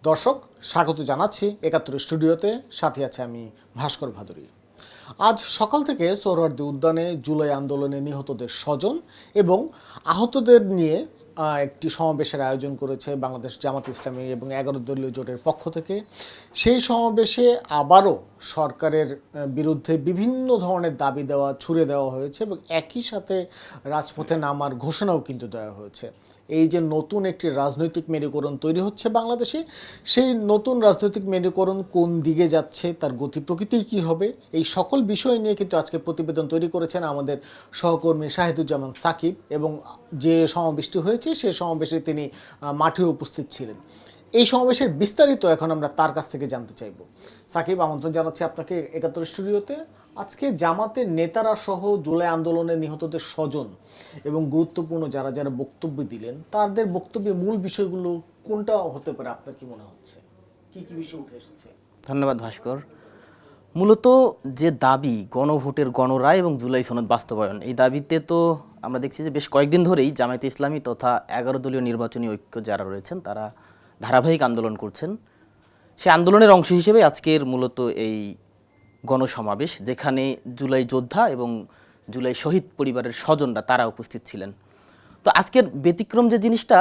দর্শক স্বাগত জানাচ্ছি ৭১ স্টুডিওতে, সাথে আছে আমি ভাস্কর ভাদুরী। আজ সকাল থেকে সোহরাওয়ার্দী উদ্যানে জুলাই আন্দোলনে নিহতদের স্বজন এবং আহতদের নিয়ে একটি সমাবেশের আয়োজন করেছে বাংলাদেশ জামাত ইসলামী এবং ১১ দলীয় জোটের পক্ষ থেকে। সেই সমাবেশে আবারও সরকারের বিরুদ্ধে বিভিন্ন ধরনের দাবি দেওয়া ছুড়ে দেওয়া হয়েছে এবং একই সাথে রাজপথে নামার ঘোষণাও কিন্তু দেওয়া হয়েছে। এই যে নতুন একটি রাজনৈতিক মেরুকরণ তৈরি হচ্ছে বাংলাদেশে, সেই নতুন রাজনৈতিক মেরুকরণ কোন দিকে যাচ্ছে, তার গতি প্রকৃতি কী হবে, এই সকল বিষয় নিয়ে কিন্তু আজকে প্রতিবেদন তৈরি করেছেন আমাদের সহকর্মী শাহিদুজ্জামান সাকিব। এবং যে সমাবেশটি হয়েছে সেই সমাবেশে তিনি মাঠে উপস্থিত ছিলেন। এই সমাবেশের বিস্তারিত এখন আমরা তার কাছ থেকে জানতে চাইব। সাকিব, আমন্ত্রণ জানাচ্ছি আপনাকে ৭১ স্টুডিওতে। আজকে জামাতের নেতারা সহ জুলাই আন্দোলনে নিহতদের স্বজন এবং গুরুত্বপূর্ণ যারা যারা বক্তব্য দিলেন, তাদের বক্তব্যের মূল বিষয়গুলো কোনটা হতে পারে আপনার কি মনে হচ্ছে? কি কি বিষয় উঠে এসেছে? ধন্যবাদ ভাস্কর। মূলত যে দাবি গণভোটের গণরায় এবং জুলাই সনদ বাস্তবায়ন, এই দাবিতে তো আমরা দেখছি যে বেশ কয়েকদিন ধরেই জামায়াতে ইসলামী তথা ১১ দলীয় নির্বাচনী ঐক্য যারা রয়েছেন তারা ধারাবাহিক আন্দোলন করছেন। সেই আন্দোলনের অংশ হিসেবে আজকের মূলত এই গণসমাবেশ, যেখানে জুলাই যোদ্ধা এবং জুলাই শহীদ পরিবারের স্বজনরা তারা উপস্থিত ছিলেন। তো আজকের ব্যতিক্রম যে জিনিসটা,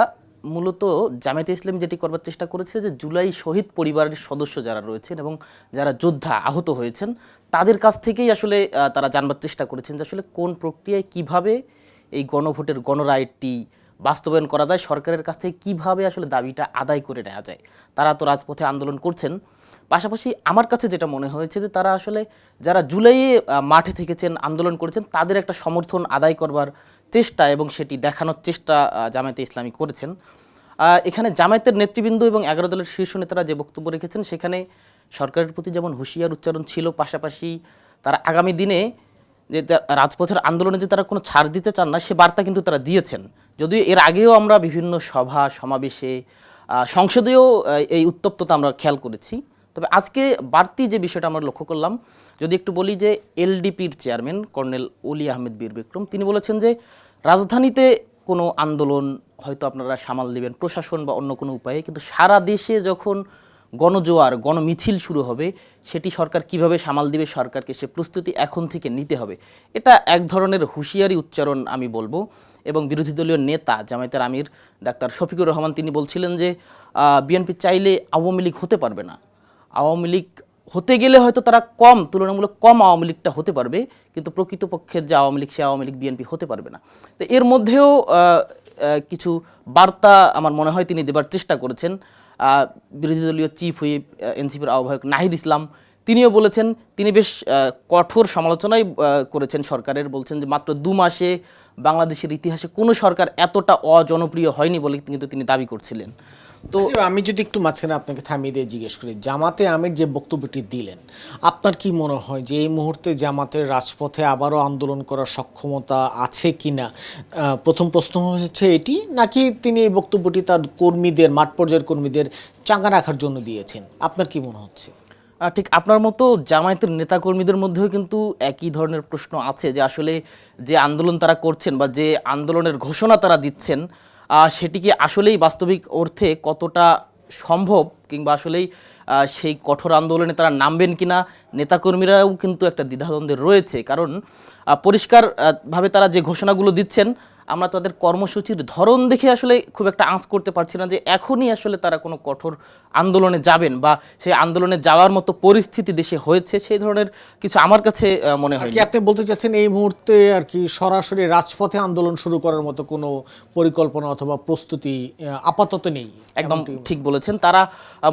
মূলত জামায়াতে ইসলামী যেটি করবার চেষ্টা করেছে যে জুলাই শহীদ পরিবারের সদস্য যারা রয়েছেন এবং যারা যোদ্ধা আহত হয়েছেন তাদের কাছ থেকেই আসলে তারা জানবার চেষ্টা করেছেন যে আসলে কোন প্রক্রিয়ায় কিভাবে এই গণভোটের গণরায়টি বাস্তবায়ন করা যায়, সরকারের কাছ থেকে কীভাবে আসলে দাবিটা আদায় করে নেওয়া যায়। তারা তো রাজপথে আন্দোলন করছেন, পাশাপাশি আমার কাছে যেটা মনে হয়েছে যে তারা আসলে যারা জুলাইয়ে মাঠে থেকেছেন আন্দোলন করেছেন তাদের একটা সমর্থন আদায় করবার চেষ্টা এবং সেটি দেখানোর চেষ্টা জামায়াতে ইসলামী করেছেন। এখানে জামায়াতের নেতৃবৃন্দ এবং ১১ দলের শীর্ষ নেতারা যে বক্তব্য রেখেছেন সেখানে সরকারের প্রতি যেমন হুঁশিয়ার উচ্চারণ ছিল, পাশাপাশি তারা আগামী দিনে যে রাজপথের আন্দোলনে যে তারা কোনো ছাড় দিতে চান না সে বার্তা কিন্তু তারা দিয়েছেন। যদিও এর আগেও আমরা বিভিন্ন সভা সমাবেশে সংসদেও এই উত্তপ্ততা আমরা খেয়াল করেছি, তবে আজকে বাড়তি যে বিষয়টা আমরা লক্ষ্য করলাম, যদি একটু বলি যে এলডিপির চেয়ারম্যান কর্নেল ওলি আহমেদ বীর বিক্রম তিনি বলেছেন যে রাজধানীতে কোনো আন্দোলন হয়তো আপনারা সামাল দেবেন প্রশাসন বা অন্য কোনো উপায়ে, কিন্তু সারা দেশে যখন গণজোয়ার গণমিছিল শুরু হবে সেটি সরকার কিভাবে সামাল দিবে, সরকারকে সে প্রস্তুতি এখন থেকে নিতে হবে। এটা এক ধরনের হুঁশিয়ারি উচ্চারণ আমি বলবো। এবং বিরোধী দলীয় নেতা জামায়াতের আমির ডাক্তার শফিকুর রহমান তিনি বলছিলেন যে বিএনপি চাইলে আওয়ামী লীগ হতে পারবে না, আওয়ামী লীগ হতে গেলে হয়তো তারা তুলনামূলক কম আওয়ামী লীগটা হতে পারবে, কিন্তু প্রকৃতপক্ষের যে আওয়ামী লীগ সে আওয়ামী লীগ বিএনপি হতে পারবে না। তো এর মধ্যেও কিছু বার্তা আমার মনে হয় তিনি দেবার চেষ্টা করেছেন। বিরোধী দলীয় চিফ হুইপ এনসিপির আহ্বায়ক নাহিদ ইসলাম তিনিও বলেছেন, তিনি বেশ কঠোর সমালোচনাই করেছেন সরকারের, বলছেন যে মাত্র ২ মাসে বাংলাদেশের ইতিহাসে কোনো সরকার এতটা অজনপ্রিয় হয়নি বলে কিন্তু তিনি দাবি করছিলেন। তো আমি যদি একটু মাঝখানে আপনাকে থামিয়ে দিয়ে জিজ্ঞেস করি, জামাতে আমির যে বক্তব্যটি দিলেন, আপনার কি মনে হয় যে এই মুহূর্তে জামাতের রাজপথে আবারও আন্দোলন করার সক্ষমতা আছে কি না? প্রথম প্রশ্ন হচ্ছে এটি, নাকি তিনি এই বক্তব্যটি তার কর্মীদের, মাঠ পর্যায়ের কর্মীদের চাঙ্গা রাখার জন্য দিয়েছেন? আপনার কি মনে হচ্ছে? ঠিক আপনার মতো জামায়াতের নেতাকর্মীদের মধ্যেও কিন্তু একই ধরনের প্রশ্ন আছে যে আসলে যে আন্দোলন তারা করছেন বা যে আন্দোলনের ঘোষণা তারা দিচ্ছেন সেটি কি আসলেই বাস্তবিক অর্থে কতটা সম্ভব, কিংবা আসলেই সেই কঠোর আন্দোলনে তারা নামবেন কিনা। নেতাকর্মীরাও কিন্তু একটা দ্বিধাদ্বন্দ্বে রয়েছে, কারণ পরিষ্কারভাবে তারা যে ঘোষণাগুলো দিচ্ছেন আমরা তাদের কর্মসূচির ধরন দেখে আসলে খুব একটা আঁচ করতে পারছি না যে এখনই আসলে তারা কোনো কঠোর আন্দোলনে যাবেন বা সেই আন্দোলনে যাওয়ার মতো পরিস্থিতি দেশে হয়েছে, সেই ধরনের কিছু আমার কাছে মনে হয়। কি আপনি বলতে চাচ্ছেন এই মুহূর্তে আর কি সরাসরি রাজপথে আন্দোলন শুরু করার মতো কোনো পরিকল্পনা অথবা প্রস্তুতি আপাতত নেই? একদম ঠিক বলেছেন। তারা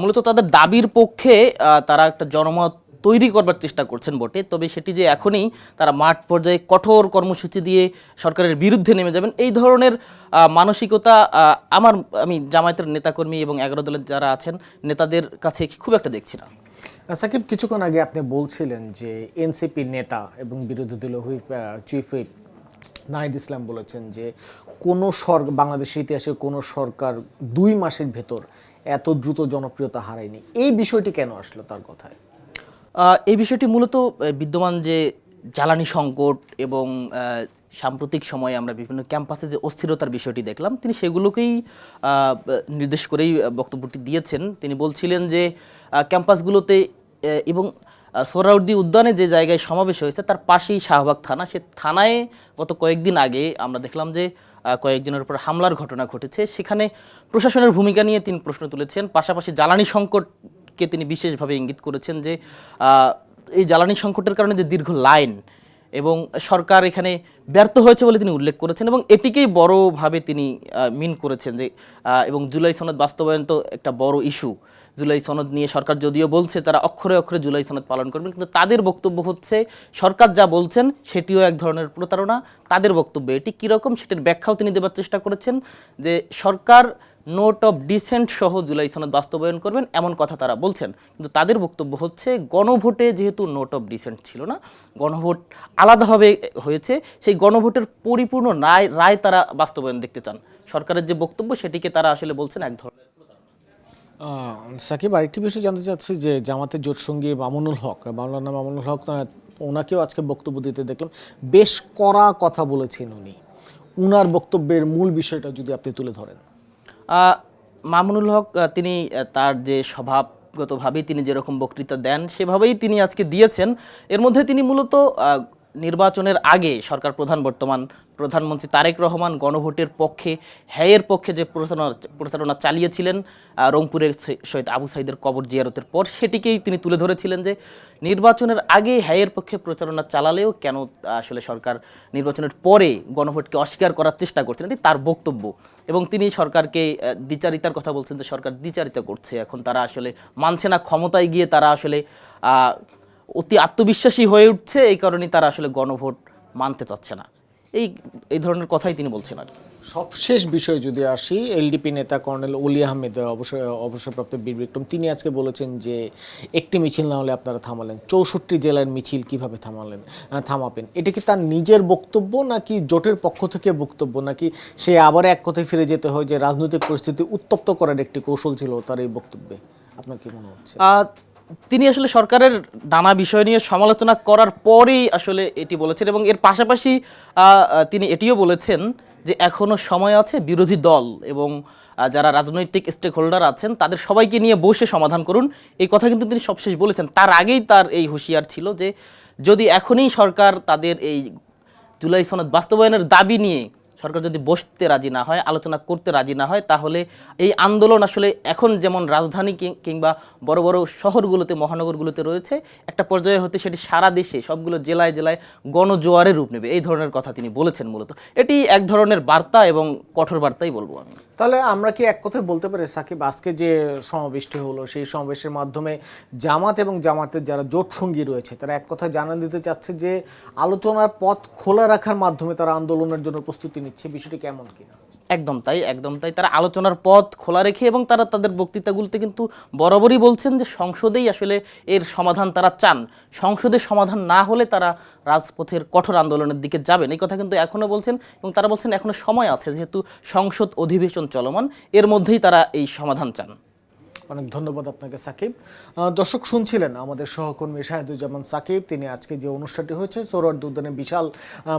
মূলত তাদের দাবির পক্ষে তারা একটা জনমত তৈরি করবার চেষ্টা করছেন বটে, তবে সেটি যে এখনই তারা মাঠ পর্যায়ে কঠোর কর্মসূচি দিয়ে সরকারের বিরুদ্ধে নেমে যাবেন এই ধরনের মানসিকতা আমি জামায়াতের নেতাকর্মী এবং ১১ দলের যারা আছেন নেতাদের কাছে খুব একটা দেখছি না। সাকিব, কিছুক্ষণ আগে আপনি বলছিলেন যে এনসিপি নেতা এবং বিরোধী দলীয় চিফ হুইপ নাহিদ ইসলাম বলেছেন যে কোনো বাংলাদেশের ইতিহাসে কোনো সরকার ২ মাসের ভেতর এত দ্রুত জনপ্রিয়তা হারায়নি। এই বিষয়টি কেন আসলো তার কথায়? এই বিষয়টি মূলত বিদ্যমান যে জ্বালানি সংকট এবং সাম্প্রতিক সময়ে আমরা বিভিন্ন ক্যাম্পাসে যে অস্থিরতার বিষয়টি দেখলাম, তিনি সেগুলোকেই নির্দেশ করেই বক্তব্যটি দিয়েছেন। তিনি বলছিলেন যে ক্যাম্পাসগুলোতে এবং সোহরাওয়ার্দী উদ্যানে যে জায়গায় সমাবেশ হয়েছে তার পাশেই শাহবাগ থানা, সে থানায় গত কয়েকদিন আগে আমরা দেখলাম যে কয়েকজনের উপর হামলার ঘটনা ঘটেছে। সেখানে প্রশাসনের ভূমিকা নিয়ে তিনি প্রশ্ন তুলেছেন। পাশাপাশি জ্বালানি সংকটকে তিনি বিশেষভাবে ইঙ্গিত করেছেন যে এই জ্বালানি সংকটের কারণে যে দীর্ঘ লাইন এবং সরকার এখানে ব্যর্থ হয়েছে বলে তিনি উল্লেখ করেছেন এবং এটিকেই বড়ভাবে তিনি মিন করেছেন যে এবং জুলাই সনদ বাস্তবায়ন তো একটা বড় ইস্যু। জুলাই সনদ নিয়ে সরকার যদিও বলছে তারা অক্ষরে অক্ষরে জুলাই সনদ পালন করবেন, কিন্তু তাদের বক্তব্য হচ্ছে সরকার যা বলছেন সেটিও এক ধরনের প্রতারণা। তাদের বক্তব্য এটি কীরকম সেটির ব্যাখ্যাও তিনি দেওয়ার চেষ্টা করেছেন যে সরকার নোট অফ ডিসেন্ট সহ জুলাই সনদ বাস্তবায়ন করবেন এমন কথা তারা বলছেন, কিন্তু তাদের বক্তব্য হচ্ছে গণভোটে যেহেতু নোট অফ ডিসেন্ট ছিল না, গণভোট আলাদাভাবে হয়েছে, সেই গণভোটের পরিপূর্ণ রায় তারা বাস্তবায়ন দেখতে চান। সরকারের যে বক্তব্য সেটিকে তারা আসলে বলছেন এক ধরনের। সাকিব, আরেকটি বিষয় জানতে চাচ্ছি যে জামাতের জোটসঙ্গী মামুনুল হক, মাওলানা মামুনুল হক, ওনাকেও আজকে বক্তব্য দিতে দেখলাম, বেশ কড়া কথা বলেছেন উনি। উনার বক্তব্যের মূল বিষয়টা যদি আপনি তুলে ধরেন। মামুনুল হক তিনি তার যে স্বভাবগতভাবেই তিনি যেরকম বক্তৃতা দেন সেভাবেই তিনি আজকে দিয়েছেন। এর মধ্যে তিনি মূলত নির্বাচনের আগে সরকার প্রধান বর্তমান প্রধানমন্ত্রী তারেক রহমান গণভোটের পক্ষে হ্যায়ের পক্ষে যে প্রচারণা চালিয়েছিলেন রংপুরের শহীদ আবু সাইদের কবর জিয়ারতের পর, সেটিকেই তিনি তুলে ধরেছিলেন যে নির্বাচনের আগে হ্যায়ের পক্ষে প্রচারণা চালালেও কেন আসলে সরকার নির্বাচনের পরে গণভোটকে অস্বীকার করার চেষ্টা করছেন, এটি তার বক্তব্য। এবং তিনি সরকারকে দ্বিচারিতার কথা বলছেন যে সরকার দ্বিচারিতা করছে, এখন তারা আসলে মানছে না, ক্ষমতায় গিয়ে তারা আসলে অতি আত্মবিশ্বাসী হয়ে উঠছে, এই কারণেই তারা আসলে গণভোট মানতে চাচ্ছে না। এই ধরনের কথাই তিনি বলছেন আর কি। সবশেষ বিষয় যদি আসি, এলডিপি নেতা কর্নেল অলি আহমেদ অবসরপ্রাপ্ত বীর বিক্রম, তিনি আজকে বলেছেন যে একটি মিছিল না হলে আপনারা থামালেন, 64 জেলার মিছিল কিভাবে থামাবেন। এটা কি তার নিজের বক্তব্য নাকি জোটের পক্ষ থেকে বক্তব্য, নাকি সে আবার এক কথায় ফিরে যেতে হয় যে রাজনৈতিক পরিস্থিতি উত্তপ্ত করার একটি কৌশল ছিল তার এই বক্তব্যে? আপনার কি মনে হচ্ছে? তিনি আসলে সরকারের নানা বিষয় নিয়ে সমালোচনা করার পরেই আসলে এটি বলেছেন এবং এর পাশাপাশি তিনি এটিও বলেছেন যে এখনো সময় আছে, বিরোধী দল এবং যারা রাজনৈতিক স্টেক হোল্ডার আছেন তাদের সবাইকে নিয়ে বসে সমাধান করুন। এই কথা কিন্তু তিনি সবশেষ বলেছেন। তার আগেই তার এই হুঁশিয়ার ছিল যে যদি এখনই সরকার তাদের এই জুলাই সনদ বাস্তবায়নের দাবি নিয়ে সরকার যদি বসতে রাজি না হয়, আলোচনা করতে রাজি না হয়, তাহলে এই আন্দোলন আসলে এখন যেমন রাজধানী কিংবা বড় বড় শহরগুলোতে মহানগরগুলোতে রয়েছে, একটা পর্যায়ে হতে সেটি সারা দেশে সবগুলো জেলায় জেলায় গণজোয়ারের রূপ নেবে, এই ধরনের কথা তিনি বলেছেন। মূলত এটি এক ধরনের বার্তা এবং কঠোর বার্তাই বলবো আমি। তাহলে আমরা কি এক কথায় বলতে পারি সাকিব, আজকে যে সমাবেশটি হলো সেই সমাবেশের মাধ্যমে জামাত এবং জামাতের যারা জোট সঙ্গী রয়েছে তারা এক কথায় জানান দিতে চাচ্ছে যে আলোচনার পথ খোলা রাখার মাধ্যমে তারা আন্দোলনের জন্য প্রস্তুতি নিচ্ছে, বিষয়টি কেমন কিনা? একদম তাই, একদম তাই। তারা আলোচনার পথ খোলা রেখে এবং তারা তাদের বক্তৃতাগুলোতে কিন্তু বরাবরই বলছেন যে সংসদেই আসলে এর সমাধান তারা চান, সংসদে সমাধান না হলে তারা রাজপথের কঠোর আন্দোলনের দিকে যাবেন, এই কথা কিন্তু এখনও বলছেন। এবং তারা বলছেন এখনও সময় আছে, যেহেতু সংসদ অধিবেশন চলমান, এর মধ্যেই তারা এই সমাধান চান। অনেক ধন্যবাদ আপনাকে সাকিব। দর্শক শুনছিলেন আমাদের সহকর্মী শাহেদুজ্জামান সাকিব। তিনি আজকে যে অনুষ্ঠানটি হয়েছে সোহরাওয়ার্দী উদ্যানে বিশাল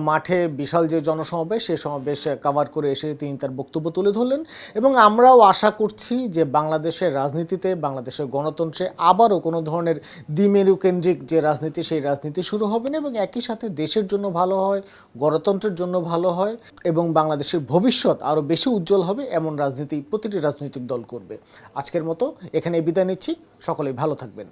মাঠে বিশাল যে জনসমাবেশ, সেই সমাবেশ কভার করে এসে তিনি তার বক্তব্য তুলে ধরলেন। এবং আমরাও আশা করছি যে বাংলাদেশের রাজনীতিতে, বাংলাদেশের গণতন্ত্রে আবারও কোনো ধরনের দ্বিমেরু কেন্দ্রিক যে রাজনীতি, সেই রাজনীতি শুরু হবে না এবং একই সাথে দেশের জন্য ভালো হয়, গণতন্ত্রের জন্য ভালো হয় এবং বাংলাদেশের ভবিষ্যৎ আরও বেশি উজ্জ্বল হবে, এমন রাজনীতি প্রতিটি রাজনৈতিক দল করবে। আজকের মতো এখানে বিদায় নিচ্ছি, সকলেই ভালো থাকবেন।